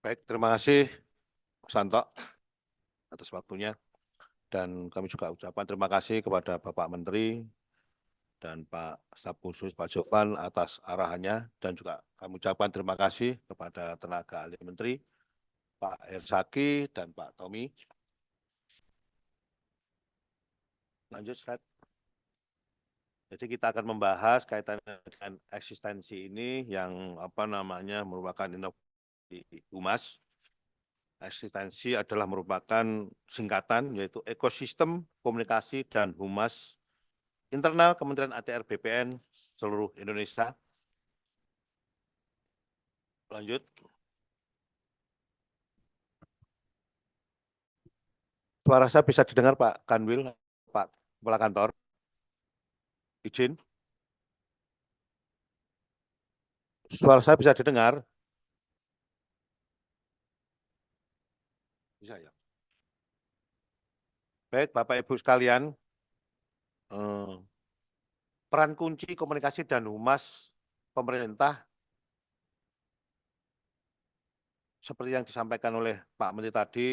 Baik, terima kasih Santo atas waktunya. Dan kami juga ucapkan terima kasih kepada Bapak Menteri dan Pak Staf Khusus Pak Jopan atas arahannya. Dan juga kami ucapkan terima kasih kepada tenaga ahli Menteri, Pak Hersaki dan Pak Tommy. Lanjut slide. Jadi kita akan membahas kaitannya dengan eksistensi ini yang merupakan inovasi humas. Eksistensi adalah merupakan singkatan yaitu ekosistem komunikasi dan humas internal Kementerian ATR BPN seluruh Indonesia. Lanjut. Suara saya bisa didengar Pak Kanwil, Pak Kepala Kantor. Izin. Suara saya bisa didengar? Bisa ya. Baik, Bapak Ibu sekalian, peran kunci komunikasi dan humas pemerintah seperti yang disampaikan oleh Pak Menteri tadi,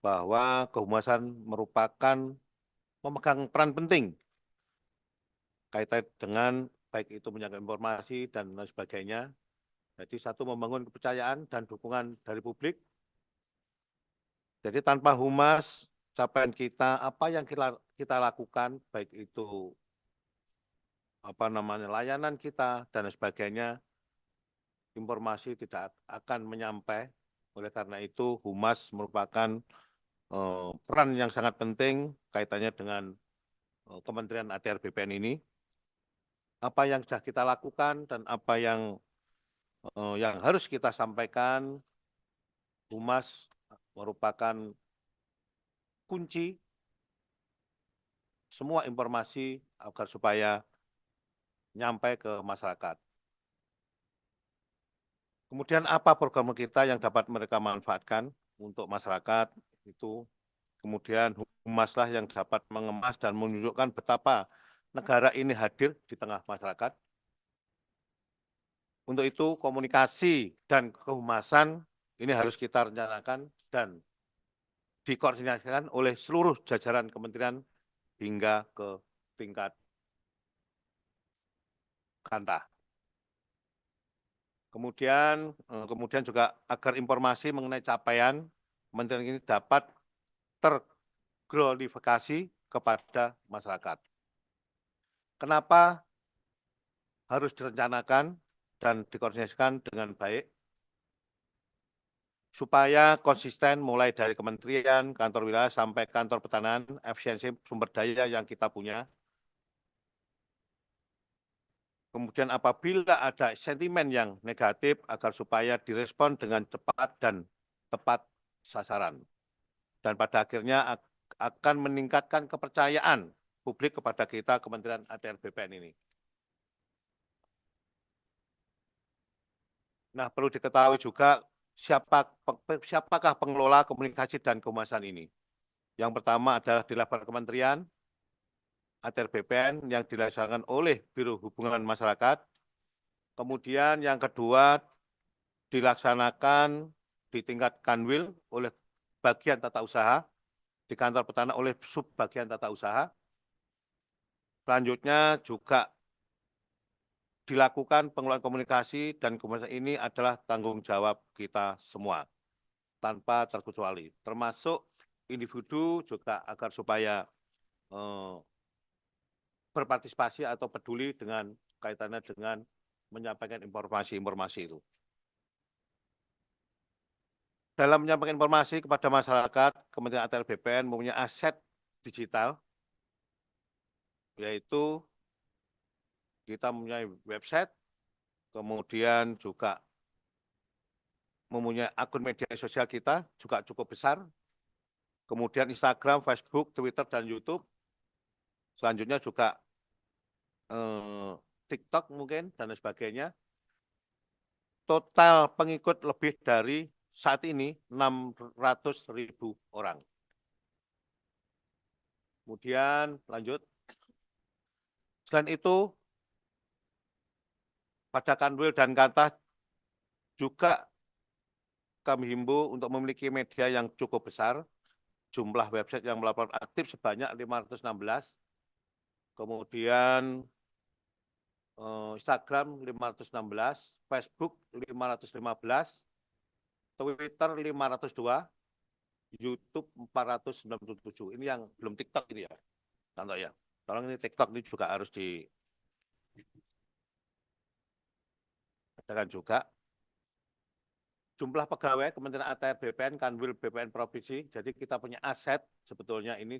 bahwa kehumasan merupakan memegang peran penting kaitan dengan baik itu menyangkut informasi dan lain sebagainya. Jadi satu, membangun kepercayaan dan dukungan dari publik. Jadi tanpa humas, capaian kita, apa yang kita lakukan, baik itu layanan kita dan sebagainya, informasi tidak akan menyampai. Oleh karena itu, humas merupakan peran yang sangat penting kaitannya dengan Kementerian ATR BPN ini. Apa yang sudah kita lakukan dan apa yang harus kita sampaikan, humas merupakan kunci semua informasi agar supaya nyampai ke masyarakat. Kemudian apa program kita yang dapat mereka manfaatkan untuk masyarakat itu. Kemudian humaslah yang dapat mengemas dan menunjukkan betapa negara ini hadir di tengah masyarakat. Untuk itu komunikasi dan kehumasan ini harus kita rencanakan dan dikoordinasikan oleh seluruh jajaran kementerian hingga ke tingkat kanta. Kemudian juga agar informasi mengenai capaian kementerian ini dapat terglorifikasi kepada masyarakat. Kenapa harus direncanakan dan dikoordinasikan dengan baik? Supaya konsisten mulai dari kementerian, kantor wilayah, sampai kantor pertanahan, efisiensi sumber daya yang kita punya. Kemudian apabila ada sentimen yang negatif, agar supaya direspon dengan cepat dan tepat sasaran. Dan pada akhirnya akan meningkatkan kepercayaan publik kepada kita, Kementerian ATR BPN ini. Nah, perlu diketahui juga siapakah pengelola komunikasi dan kehumasan ini. Yang pertama adalah di level kementerian, ATR BPN yang dilaksanakan oleh Biro Hubungan Masyarakat. Kemudian yang kedua dilaksanakan di tingkat Kanwil oleh bagian tata usaha, di kantor pertanahan oleh subbagian tata usaha. Selanjutnya juga dilakukan pengelolaan komunikasi dan komunikasi ini adalah tanggung jawab kita semua, tanpa terkecuali, termasuk individu juga agar supaya berpartisipasi atau peduli dengan kaitannya dengan menyampaikan informasi-informasi itu. Dalam menyampaikan informasi kepada masyarakat, Kementerian ATR BPN mempunyai aset digital, yaitu kita mempunyai website, kemudian juga mempunyai akun media sosial kita juga cukup besar, kemudian Instagram, Facebook, Twitter, dan YouTube. Selanjutnya juga TikTok mungkin, dan sebagainya. Total pengikut lebih dari saat ini 600.000 orang. Kemudian lanjut. Selain itu, pada Kanwil dan Kanta juga kami himbau untuk memiliki media yang cukup besar, jumlah website yang melaporkan aktif sebanyak 516, kemudian Instagram 516, Facebook 515, Twitter 502, YouTube 497. Ini yang belum TikTok ini ya, contoh ya. Tolong ini TikTok ini juga harus diadakan juga. Jumlah pegawai Kementerian ATR BPN, Kanwil BPN Provinsi, jadi kita punya aset sebetulnya ini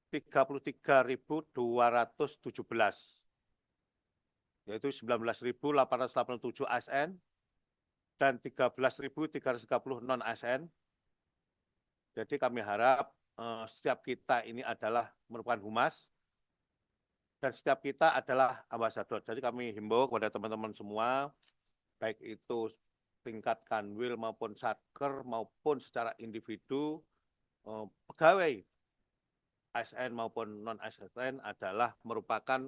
33.217, yaitu 19.887 ASN dan 13.330 non-ASN. Jadi kami harap setiap kita ini adalah merupakan humas dan setiap kita adalah ambasador. Jadi kami himbau kepada teman-teman semua, baik itu tingkat kanwil maupun satker maupun secara individu, pegawai ASN maupun non-ASN adalah merupakan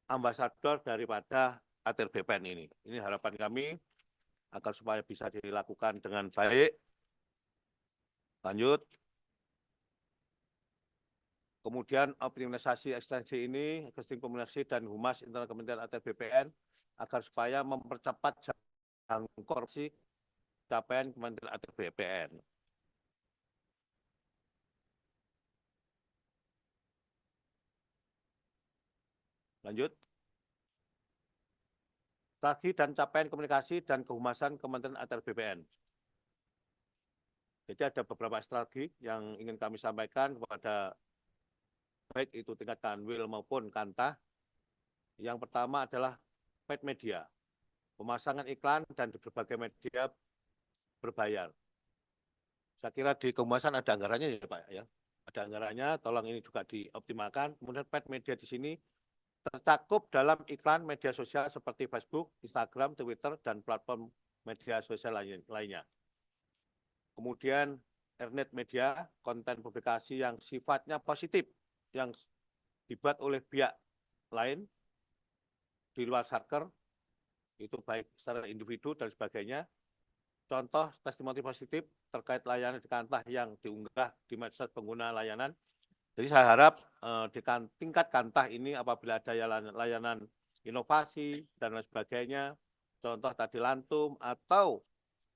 ambasador daripada ATR BPN ini. Ini harapan kami agar supaya bisa dilakukan dengan baik. Lanjut. Kemudian optimalisasi ekstensi ini, ekstensi komunikasi dan humas internal Kementerian ATR BPN agar supaya mempercepat jangkauan capaian Kementerian ATR BPN. Lanjut. Strategi dan capaian komunikasi dan kehumasan Kementerian ATR BPN. Jadi ada beberapa strategi yang ingin kami sampaikan kepada baik itu tingkat kanwil maupun kantah. Yang pertama adalah paid media, pemasangan iklan dan di berbagai media berbayar. Saya kira di kehumasan ada anggarannya ya Pak ya. Ada anggarannya, tolong ini juga dioptimalkan. Kemudian paid media di sini tercakup dalam iklan media sosial seperti Facebook, Instagram, Twitter, dan platform media sosial lainnya. Kemudian internet media, konten publikasi yang sifatnya positif, yang dibuat oleh pihak lain di luar satker, itu baik secara individu dan sebagainya. Contoh testimoni positif terkait layanan di kantah yang diunggah di medsos pengguna layanan. Jadi saya harap di tingkat kantah ini apabila ada layanan inovasi dan lain sebagainya, contoh tadi lantum atau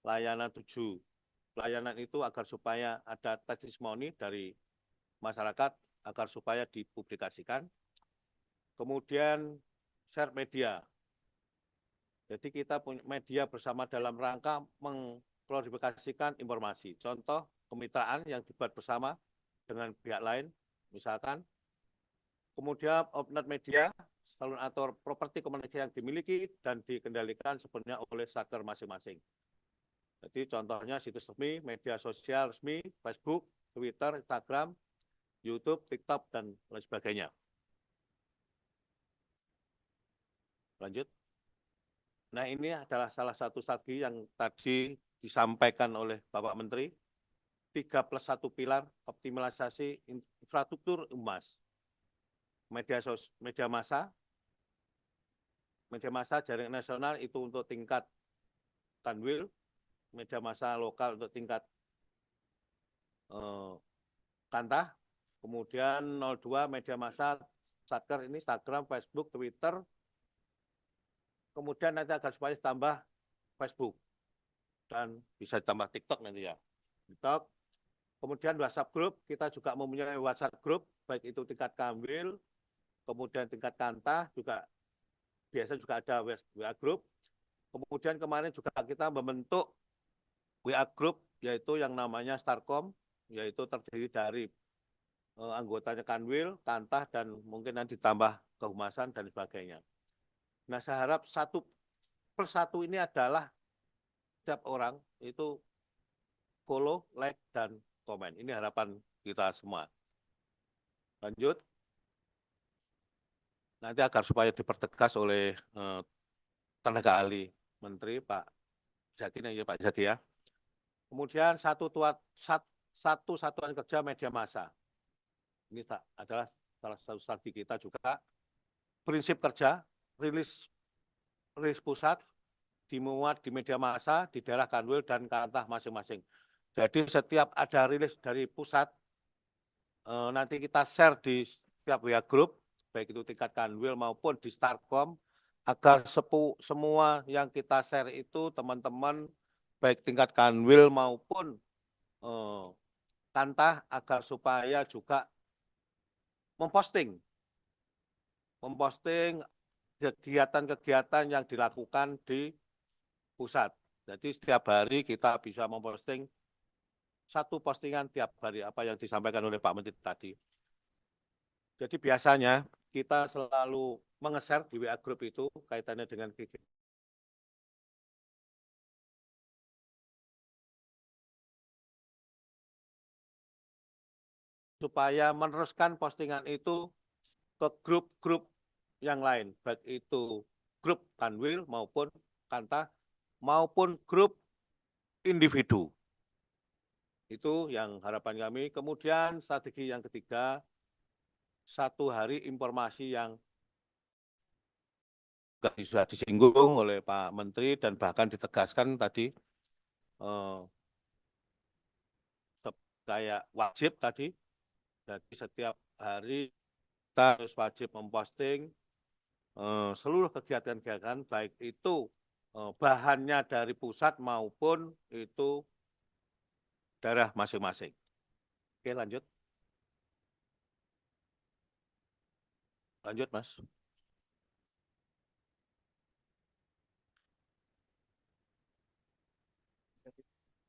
layanan 7, layanan itu agar supaya ada testimoni dari masyarakat agar supaya dipublikasikan. Kemudian share media. Jadi kita punya media bersama dalam rangka mengklarifikasikan informasi. Contoh kemitraan yang dibuat bersama dengan pihak lain, misalkan. Kemudian opnet media, salon atau properti komunikasi yang dimiliki dan dikendalikan sepenuhnya oleh satker masing-masing. Jadi contohnya situs resmi, media sosial resmi, Facebook, Twitter, Instagram, YouTube, TikTok, dan lain sebagainya. Lanjut. Nah ini adalah salah satu strategi yang tadi disampaikan oleh Bapak Menteri, 3+1 pilar optimalisasi infrastruktur humas. Media massa jaringan nasional itu untuk tingkat kanwil, media massa lokal untuk tingkat kantah, kemudian 02 media massa satker ini Instagram, Facebook, Twitter, kemudian nanti agar supaya tambah Facebook dan bisa tambah TikTok nanti ya. TikTok. Kemudian WhatsApp group, kita juga mempunyai WhatsApp group, baik itu tingkat kanwil, kemudian tingkat kantah juga biasa juga ada WA group. Kemudian kemarin juga kita membentuk WA group yaitu yang namanya Starcom, yaitu terdiri dari anggotanya kanwil, kantah, dan mungkin nanti ditambah kehumasan dan sebagainya. Nah, saya harap satu persatu ini adalah setiap orang itu follow, like, dan komen. Ini harapan kita semua. Lanjut. Nanti agar supaya dipertegas oleh tenaga ahli Menteri Pak Zaki, ya Pak Zaki ya. Kemudian satu satuan kerja media massa. Ini adalah salah satu strategi kita juga. Prinsip kerja, rilis pusat, dimuat di media massa di daerah Kanwil dan Kantah masing-masing. Jadi setiap ada rilis dari pusat, nanti kita share di setiap WA Group, baik itu tingkat Kanwil maupun di Starkom, agar semua yang kita share itu teman-teman, baik tingkat Kanwil maupun Kantah, agar supaya juga memposting kegiatan-kegiatan yang dilakukan di pusat. Jadi setiap hari kita bisa memposting satu postingan tiap hari apa yang disampaikan oleh Pak Menteri tadi. Jadi biasanya kita selalu menge-share di WA Group itu kaitannya dengan kegiatan supaya meneruskan postingan itu ke grup-grup yang lain, baik itu grup Kanwil maupun Kantah maupun grup individu. Itu yang harapan kami. Kemudian strategi yang ketiga, satu hari informasi yang sudah disinggung oleh Pak Menteri dan bahkan ditegaskan tadi, kayak wajib tadi. Jadi setiap hari kita harus wajib memposting seluruh kegiatan-kegiatan, baik itu bahannya dari pusat maupun itu daerah masing-masing. Oke, lanjut. Lanjut, Mas.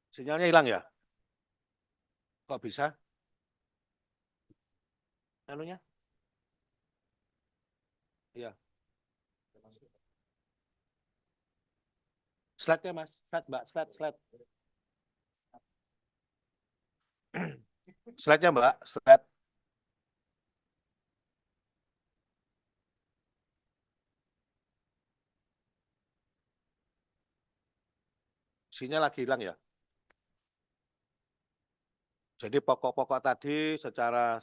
Sinyalnya hilang ya? Kok bisa? Anunya? Iya. Slide-nya, Mas. Slide, Mbak. Slide. Slide-nya, Mbak. Slide. Sinyal lagi hilang ya? Jadi pokok-pokok tadi secara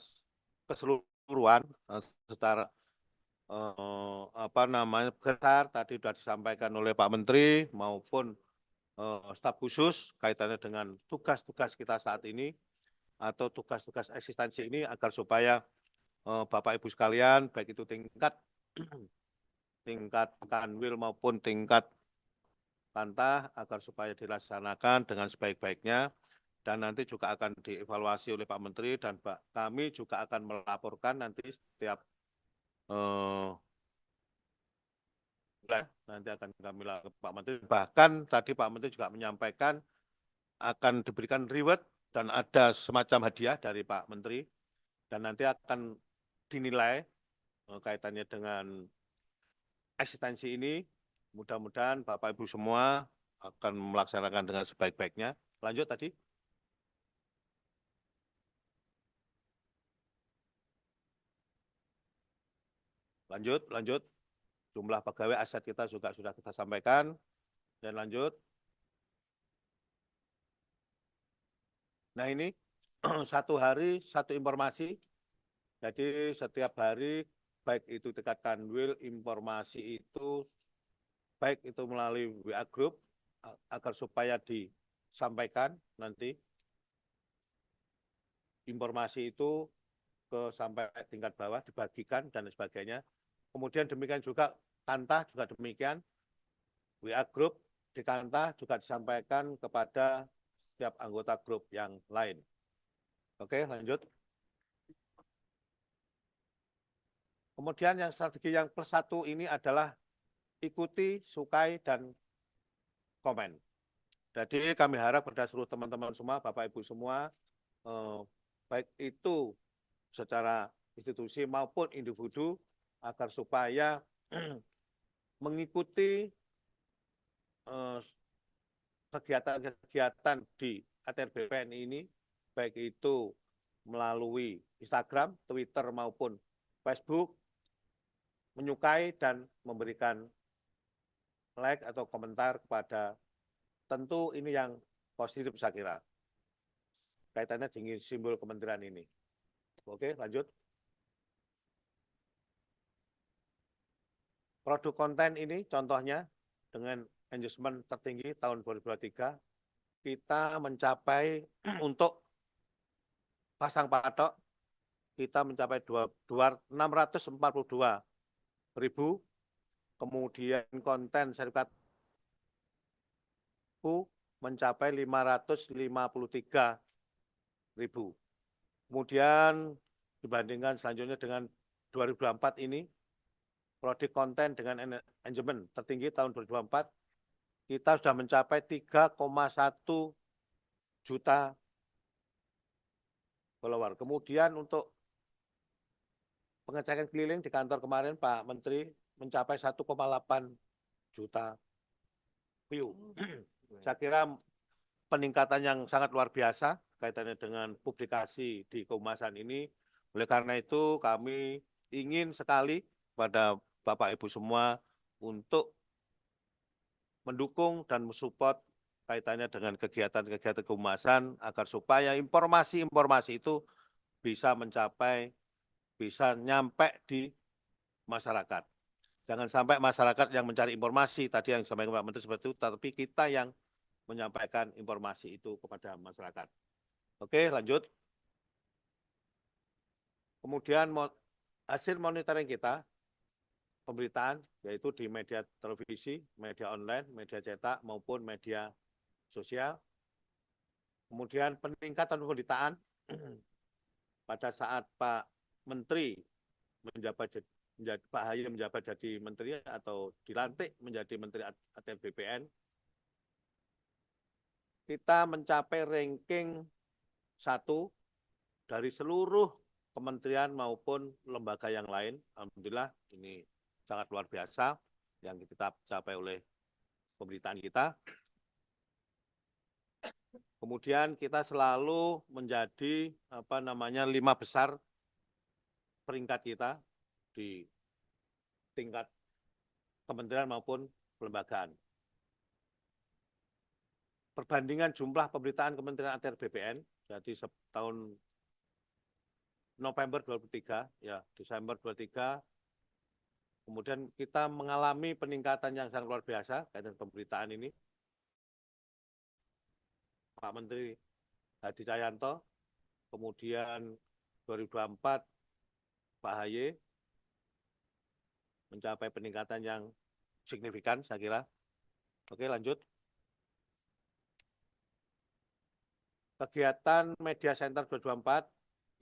keseluruhan, secara apa namanya besar tadi sudah disampaikan oleh Pak Menteri maupun staf khusus kaitannya dengan tugas-tugas kita saat ini atau tugas-tugas eksistensi ini agar supaya Bapak Ibu sekalian baik itu tingkat Kanwil maupun tingkat Kantah agar supaya dilaksanakan dengan sebaik-baiknya dan nanti juga akan dievaluasi oleh Pak Menteri dan kami juga akan melaporkan nanti setiap nanti akan kami lakukan Pak Menteri. Bahkan tadi Pak Menteri juga menyampaikan akan diberikan reward dan ada semacam hadiah dari Pak Menteri dan nanti akan dinilai kaitannya dengan eksistensi ini. Mudah-mudahan Bapak Ibu semua akan melaksanakan dengan sebaik-baiknya. Lanjut tadi. Lanjut. Jumlah pegawai aset kita juga sudah kita sampaikan. Dan lanjut. Nah ini satu hari satu informasi. Jadi setiap hari baik itu tingkat Kanwil informasi itu baik itu melalui WA Group agar supaya disampaikan nanti informasi itu sampai tingkat bawah dibagikan dan sebagainya. Kemudian demikian juga Kantah juga demikian, WA Group di Kantah juga disampaikan kepada setiap anggota grup yang lain. Oke, lanjut. Kemudian yang strategi yang plus satu ini adalah ikuti, sukai, dan komen. Jadi kami harap pada seluruh teman-teman semua, Bapak Ibu semua, baik itu secara institusi maupun individu, agar supaya mengikuti kegiatan-kegiatan di ATR BPN ini, baik itu melalui Instagram, Twitter, maupun Facebook, menyukai dan memberikan like atau komentar kepada tentu ini yang positif saya kira. Kaitannya dengan simbol kementerian ini. Oke, lanjut. Produk konten ini contohnya dengan engagement tertinggi tahun 2023, kita mencapai untuk pasang patok, kita mencapai 642.000, kemudian konten sertifikat mencapai 553.000. Kemudian dibandingkan selanjutnya dengan 2024 ini, prodi konten dengan engagement tertinggi tahun 2024, kita sudah mencapai 3,1 juta follower. Kemudian untuk pengecekan keliling di kantor kemarin Pak Menteri mencapai 1,8 juta view. Saya kira peningkatan yang sangat luar biasa kaitannya dengan publikasi di kehumasan ini. Oleh karena itu kami ingin sekali pada Bapak Ibu semua untuk mendukung dan mensupport kaitannya dengan kegiatan-kegiatan kehumasan agar supaya informasi-informasi itu bisa mencapai, bisa nyampe di masyarakat. Jangan sampai masyarakat yang mencari informasi tadi yang disampaikan Pak Menteri seperti itu, tapi kita yang menyampaikan informasi itu kepada masyarakat. Oke, lanjut. Kemudian hasil monitoring kita, pemberitaan, yaitu di media televisi, media online, media cetak, maupun media sosial. Kemudian peningkatan pemberitaan pada saat Pak Menteri menjabat Pak Ahy menjabat jadi menteri atau dilantik menjadi menteri ATR BPN, kita mencapai ranking 1 dari seluruh kementerian maupun lembaga yang lain. Alhamdulillah ini sangat luar biasa yang kita capai oleh pemberitaan kita. Kemudian kita selalu menjadi 5 besar peringkat kita di tingkat kementerian maupun kelembagaan. Perbandingan jumlah pemberitaan Kementerian ATR BPN, jadi tahun November 2023, ya Desember 2023, kemudian kita mengalami peningkatan yang sangat luar biasa kaitan pemberitaan ini. Pak Menteri Hadi Cahyanto, kemudian 2024 Pak Ahy mencapai peningkatan yang signifikan, saya kira. Oke, lanjut. Kegiatan Media Center 2024,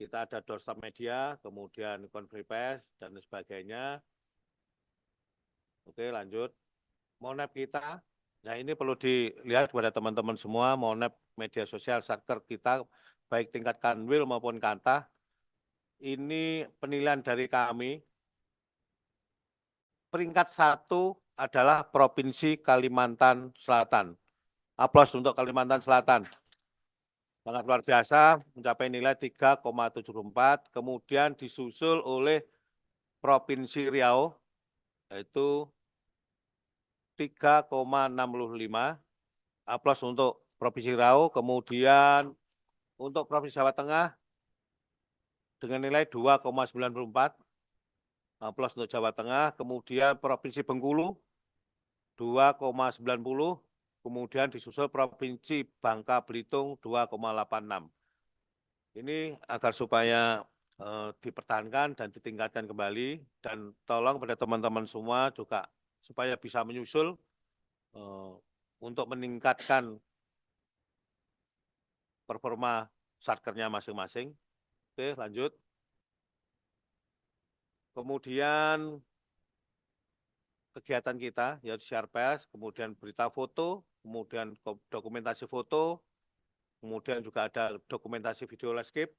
kita ada doorstop media, kemudian konferensi pers, dan sebagainya. Oke, lanjut. Monep kita, nah ini perlu dilihat kepada teman-teman semua, Monep media sosial satker kita, baik tingkat kanwil maupun kanta, ini penilaian dari kami, peringkat 1 adalah Provinsi Kalimantan Selatan. Aplaus untuk Kalimantan Selatan. Sangat luar biasa, mencapai nilai 3,74, kemudian disusul oleh Provinsi Riau, yaitu 3,65. Aplaus untuk Provinsi Riau, kemudian untuk Provinsi Jawa Tengah dengan nilai 2,94. Aplaus untuk Jawa Tengah, kemudian Provinsi Bengkulu 2,90, kemudian disusul Provinsi Bangka Belitung 2,86. Ini agar supaya dipertahankan dan ditingkatkan kembali, dan tolong pada teman-teman semua juga supaya bisa menyusul untuk meningkatkan performa satkernya masing-masing. Oke, lanjut. Kemudian kegiatan kita yaitu share pers, kemudian berita foto, kemudian dokumentasi foto, kemudian juga ada dokumentasi video landscape,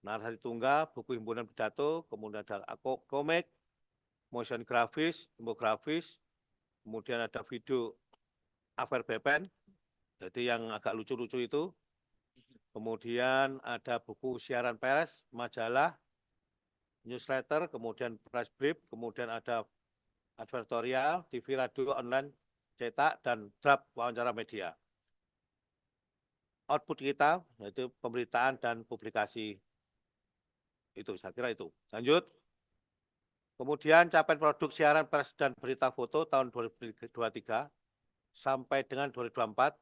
narasi tunggal, buku himpunan pidato, kemudian ada komik, motion grafis, infografis, kemudian ada video Affair BPN, jadi yang agak lucu-lucu itu, kemudian ada buku siaran pers, majalah, newsletter, kemudian press brief, kemudian ada advertorial, TV, radio, online, cetak, dan draft wawancara media. Output kita yaitu pemberitaan dan publikasi itu, saya kira itu. Lanjut. Kemudian capaian produk siaran pers dan berita foto tahun 2023, sampai dengan 2024,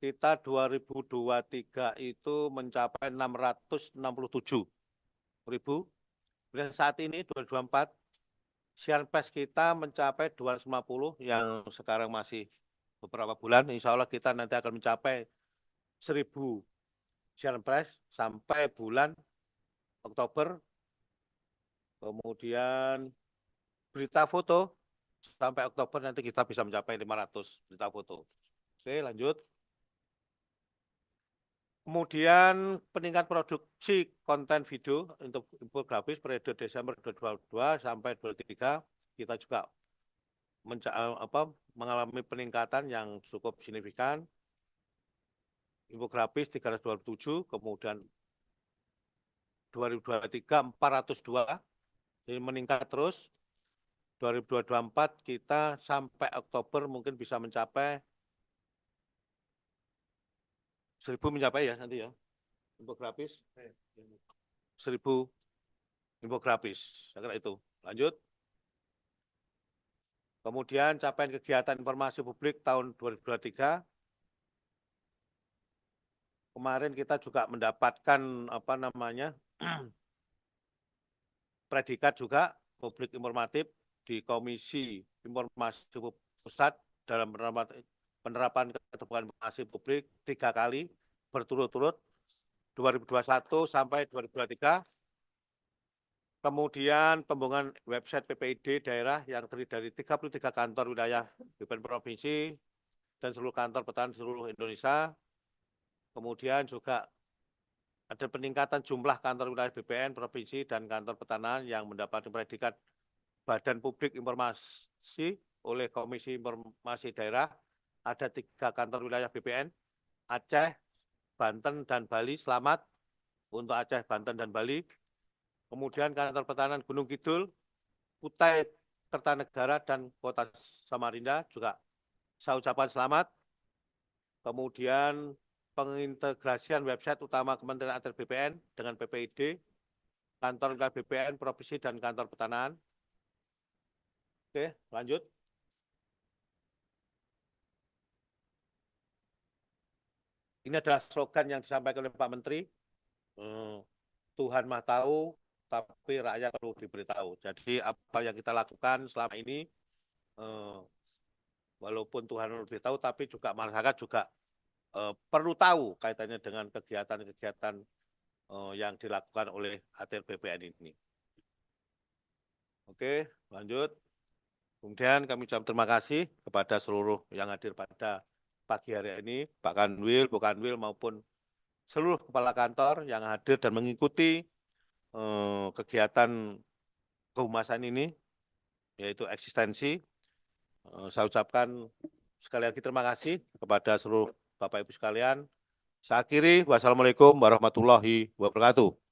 kita 2023 itu mencapai 667.000. Dan saat ini 2024, siaran pers kita mencapai 250 yang sekarang masih beberapa bulan. Insya Allah kita nanti akan mencapai 1.000 siaran pers sampai bulan Oktober. Kemudian berita foto sampai Oktober nanti kita bisa mencapai 500 berita foto. Oke, lanjut. Kemudian peningkat produksi konten video untuk infografis periode Desember 2022 sampai 2023 kita juga mengalami peningkatan yang cukup signifikan. Infografis 327, kemudian 2023 402, jadi meningkat terus. 2024 kita sampai Oktober mungkin bisa mencapai 1.000 mencapai ya nanti ya infografis 1.000 infografis, saya kira itu. Lanjut. Kemudian capaian kegiatan informasi publik tahun 2023. Kemarin kita juga mendapatkan predikat juga publik informatif di Komisi Informasi Pusat dalam penerapan keterbukaan informasi publik 3 kali berturut-turut 2021 sampai 2023. Kemudian pembangunan website PPID daerah yang terdiri dari 33 kantor wilayah BPN Provinsi dan seluruh kantor petani seluruh Indonesia. Kemudian juga ada peningkatan jumlah kantor wilayah BPN Provinsi dan kantor pertanahan yang mendapatkan predikat Badan Publik Informasi oleh Komisi Informasi Daerah. Ada 3 kantor wilayah BPN, Aceh, Banten, dan Bali. Selamat untuk Aceh, Banten, dan Bali. Kemudian kantor pertanahan Gunung Kidul, Kutai Kertanegara, dan Kota Samarinda juga saya ucapkan selamat. Kemudian pengintegrasian website utama Kementerian Atr BPN dengan PPID, kantor wilayah BPN Provinsi, dan kantor pertanahan. Oke, lanjut. Ini adalah slogan yang disampaikan oleh Pak Menteri. Tuhan Maha Tahu, tapi rakyat perlu diberitahu. Jadi apa yang kita lakukan selama ini, walaupun Tuhan lebih tahu, tapi juga masyarakat juga perlu tahu kaitannya dengan kegiatan-kegiatan yang dilakukan oleh Atr BPN ini. Oke, lanjut. Kemudian kami ucapkan terima kasih kepada seluruh yang hadir pada pagi hari ini, Pak Kanwil, Bu Kanwil, maupun seluruh kepala kantor yang hadir dan mengikuti kegiatan kehumasan ini, yaitu eksistensi. Saya ucapkan sekali lagi terima kasih kepada seluruh Bapak Ibu sekalian. Saya akhiri, wassalamualaikum warahmatullahi wabarakatuh.